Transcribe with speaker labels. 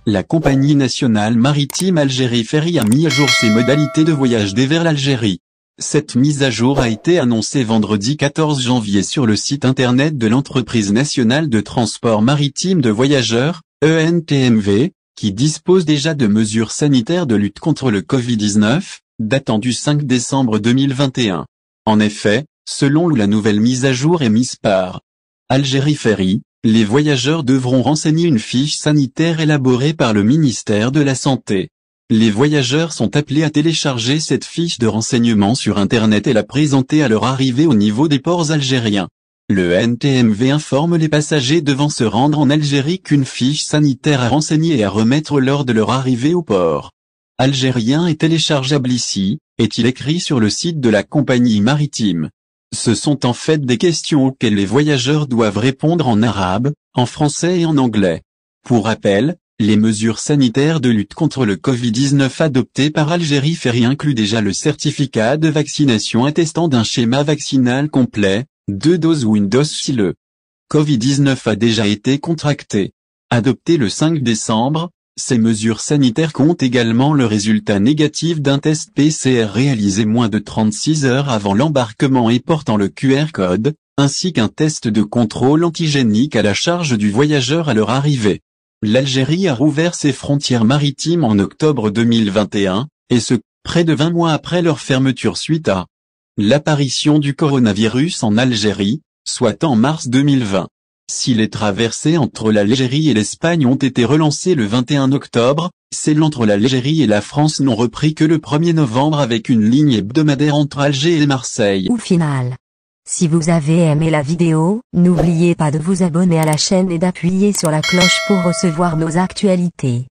Speaker 1: La compagnie nationale maritime Algérie Ferry a mis à jour ses modalités de voyage vers l'Algérie. Cette mise à jour a été annoncée vendredi 14 janvier sur le site internet de l'entreprise nationale de transport maritime de voyageurs, ENTMV, qui dispose déjà de mesures sanitaires de lutte contre le Covid-19, datant du 5 décembre 2021. En effet, selon la nouvelle mise à jour émise par Algérie Ferry, les voyageurs devront renseigner une fiche sanitaire élaborée par le ministère de la Santé. Les voyageurs sont appelés à télécharger cette fiche de renseignement sur Internet et la présenter à leur arrivée au niveau des ports algériens. Le NTMV informe les passagers devant se rendre en Algérie qu'une fiche sanitaire à renseigner et à remettre lors de leur arrivée au port algérien est téléchargeable ici, est-il écrit sur le site de la compagnie maritime. Ce sont en fait des questions auxquelles les voyageurs doivent répondre en arabe, en français et en anglais. Pour rappel, les mesures sanitaires de lutte contre le Covid-19 adoptées par Algérie Ferry incluent déjà le certificat de vaccination attestant d'un schéma vaccinal complet, 2 doses ou une dose si le Covid-19 a déjà été contracté. Adopté le 5 décembre, ces mesures sanitaires comptent également le résultat négatif d'un test PCR réalisé moins de 36 heures avant l'embarquement et portant le QR code, ainsi qu'un test de contrôle antigénique à la charge du voyageur à leur arrivée. L'Algérie a rouvert ses frontières maritimes en octobre 2021, et ce, près de 20 mois après leur fermeture suite à l'apparition du coronavirus en Algérie, soit en mars 2020. Si les traversées entre l'Algérie et l'Espagne ont été relancées le 21 octobre, celles entre l'Algérie et la France n'ont repris que le 1er novembre avec une ligne hebdomadaire entre Alger et Marseille.
Speaker 2: Au final. Si vous avez aimé la vidéo, n'oubliez pas de vous abonner à la chaîne et d'appuyer sur la cloche pour recevoir nos actualités.